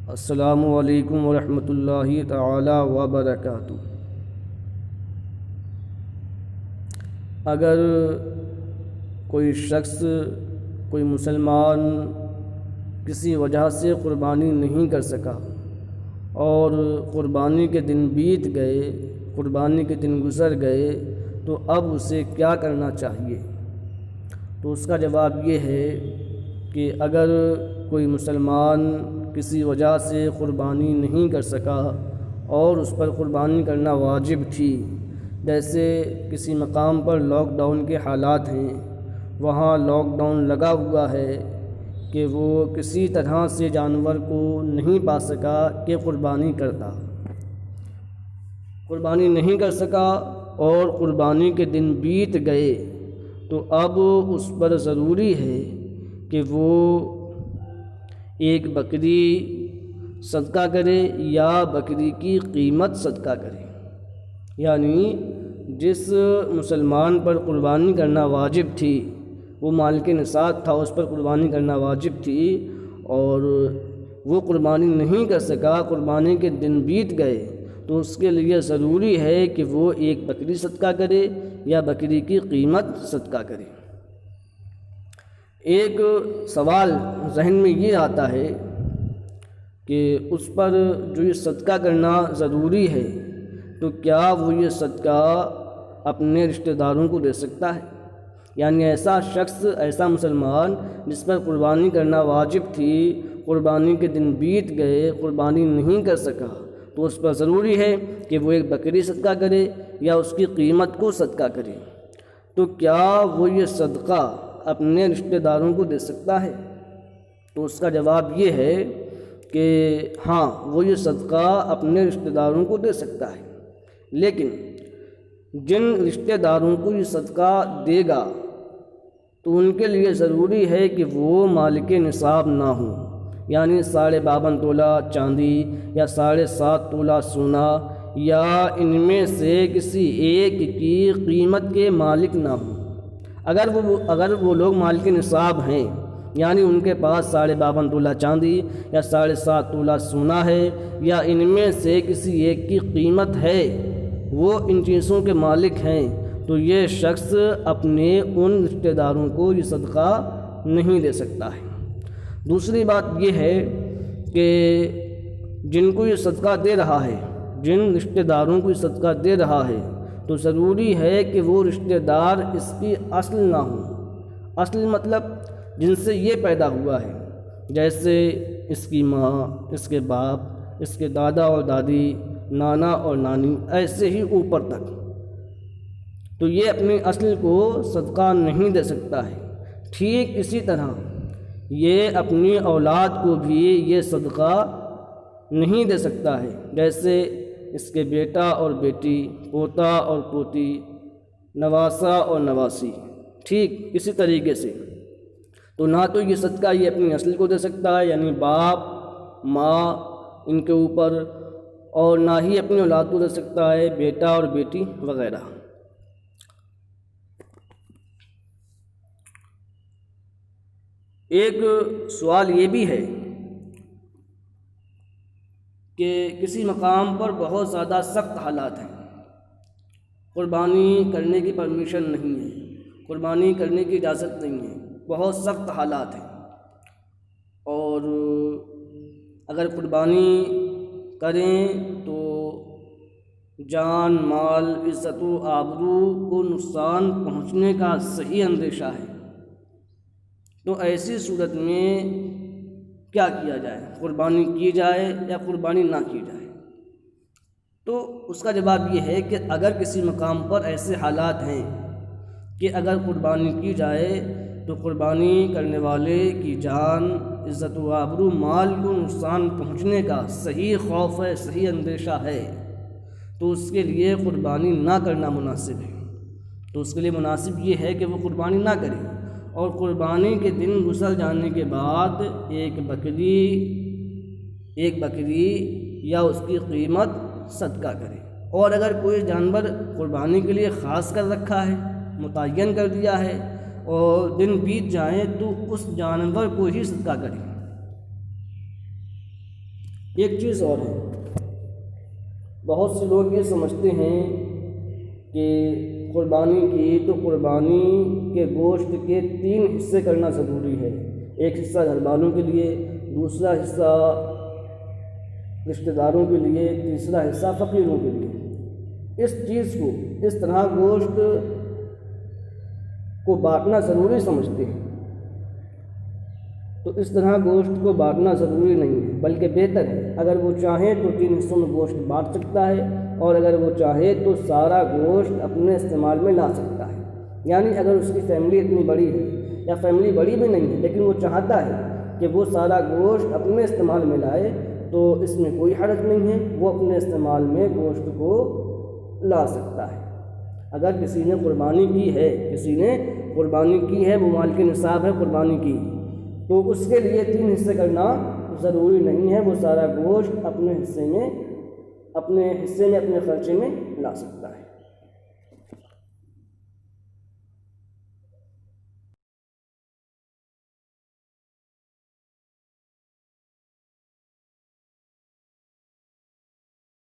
السلام علیکم ورحمۃ اللہ تعالی وبرکاتہ۔ اگر کوئی شخص، کوئی مسلمان کسی وجہ سے قربانی نہیں کر سکا اور قربانی کے دن بیت گئے، قربانی کے دن گزر گئے، تو اب اسے کیا کرنا چاہیے؟ تو اس کا جواب یہ ہے کہ اگر کوئی مسلمان کسی وجہ سے قربانی نہیں کر سکا اور اس پر قربانی کرنا واجب تھی، جیسے کسی مقام پر لاک ڈاؤن کے حالات ہیں، وہاں لاک ڈاؤن لگا ہوا ہے کہ وہ کسی طرح سے جانور کو نہیں پا سکا کہ قربانی کرتا، قربانی نہیں کر سکا اور قربانی کے دن بیت گئے، تو اب اس پر ضروری ہے کہ وہ ایک بکری صدقہ کرے یا بکری کی قیمت صدقہ کرے۔ یعنی جس مسلمان پر قربانی کرنا واجب تھی، وہ مالک نصاب تھا، اس پر قربانی کرنا واجب تھی اور وہ قربانی نہیں کر سکا، قربانی کے دن بیت گئے، تو اس کے لیے ضروری ہے کہ وہ ایک بکری صدقہ کرے یا بکری کی قیمت صدقہ کرے۔ ایک سوال ذہن میں یہ آتا ہے کہ اس پر جو یہ صدقہ کرنا ضروری ہے، تو کیا وہ یہ صدقہ اپنے رشتہ داروں کو دے سکتا ہے؟ یعنی ایسا شخص، ایسا مسلمان جس پر قربانی کرنا واجب تھی، قربانی کے دن بیت گئے، قربانی نہیں کر سکا، تو اس پر ضروری ہے کہ وہ ایک بکری صدقہ کرے یا اس کی قیمت کو صدقہ کرے۔ تو کیا وہ یہ صدقہ اپنے رشتہ داروں کو دے سکتا ہے؟ تو اس کا جواب یہ ہے کہ ہاں، وہ یہ صدقہ اپنے رشتہ داروں کو دے سکتا ہے، لیکن جن رشتہ داروں کو یہ صدقہ دے گا تو ان کے لیے ضروری ہے کہ وہ مالک نصاب نہ ہوں، یعنی 52.5 تولہ چاندی یا 7.5 تولہ سونا، یا ان میں سے کسی ایک کی قیمت کے مالک نہ ہوں۔ اگر وہ لوگ مالک نصاب ہیں، یعنی ان کے پاس 52.5 تولہ چاندی یا 7.5 تولہ سونا ہے، یا ان میں سے کسی ایک کی قیمت ہے، وہ ان چیزوں کے مالک ہیں، تو یہ شخص اپنے ان رشتہ داروں کو یہ صدقہ نہیں دے سکتا ہے۔ دوسری بات یہ ہے کہ جن کو یہ صدقہ دے رہا ہے، جن رشتہ داروں کو یہ صدقہ دے رہا ہے، تو ضروری ہے کہ وہ رشتہ دار اس کی اصل نہ ہوں۔ اصل مطلب جن سے یہ پیدا ہوا ہے، جیسے اس کی ماں، اس کے باپ، اس کے دادا اور دادی، نانا اور نانی، ایسے ہی اوپر تک، تو یہ اپنی اصل کو صدقہ نہیں دے سکتا ہے۔ ٹھیک اسی طرح یہ اپنی اولاد کو بھی یہ صدقہ نہیں دے سکتا ہے، جیسے اس کے بیٹا اور بیٹی، پوتا اور پوتی، نواسا اور نواسی، ٹھیک اسی طریقے سے۔ تو نہ تو یہ صدقہ یہ اپنی نسل کو دے سکتا ہے، یعنی باپ، ماں، ان کے اوپر، اور نہ ہی اپنی اولاد کو دے سکتا ہے، بیٹا اور بیٹی وغیرہ۔ ایک سوال یہ بھی ہے کہ کسی مقام پر بہت زیادہ سخت حالات ہیں، قربانی کرنے کی پرمیشن نہیں ہے، قربانی کرنے کی اجازت نہیں ہے، بہت سخت حالات ہیں، اور اگر قربانی کریں تو جان، مال، عزت و آبرو کو نقصان پہنچنے کا صحیح اندیشہ ہے۔ تو ایسی صورت میں کیا کیا جائے؟ قربانی کی جائے یا قربانی نہ کی جائے؟ تو اس کا جواب یہ ہے کہ اگر کسی مقام پر ایسے حالات ہیں کہ اگر قربانی کی جائے تو قربانی کرنے والے کی جان، عزت و آبرو، مال کو نقصان پہنچنے کا صحیح خوف ہے، صحیح اندیشہ ہے، تو اس کے لیے قربانی نہ کرنا مناسب ہے۔ تو اس کے لیے مناسب یہ ہے کہ وہ قربانی نہ کرے اور قربانی کے دن گزر جانے کے بعد ایک بکری یا اس کی قیمت صدقہ کرے۔ اور اگر کوئی جانور قربانی کے لیے خاص کر رکھا ہے، متعین کر دیا ہے، اور دن بیت جائیں تو اس جانور کو ہی صدقہ کریں۔ ایک چیز اور ہے، بہت سے لوگ یہ سمجھتے ہیں کہ قربانی کی تو قربانی کے گوشت کے 3 حصے کرنا ضروری ہے، ایک حصہ گھر والوں کے لیے، دوسرا حصہ رشتہ داروں کے لیے، تیسرا حصہ فقیروں کے لیے۔ اس چیز کو، اس طرح گوشت کو بانٹنا ضروری سمجھتے ہیں، تو اس طرح گوشت کو بانٹنا ضروری نہیں ہے، بلکہ بہتر ہے اگر وہ چاہے تو 3 حصوں میں گوشت بانٹ سکتا ہے، اور اگر وہ چاہے تو سارا گوشت اپنے استعمال میں لا سکتا ہے۔ یعنی اگر اس کی فیملی اتنی بڑی ہے یا فیملی بڑی بھی نہیں ہے لیکن وہ چاہتا ہے کہ وہ سارا گوشت اپنے استعمال میں لائے تو اس میں کوئی حرج نہیں ہے، وہ اپنے استعمال میں گوشت کو لا سکتا ہے۔ اگر کسی نے قربانی کی ہے، وہ مال کے نصاب ہے قربانی کی، تو اس کے لیے 3 حصے کرنا ضروری نہیں ہے، وہ سارا گوشت اپنے حصے میں اپنے خرچے میں لا سکتا ہے۔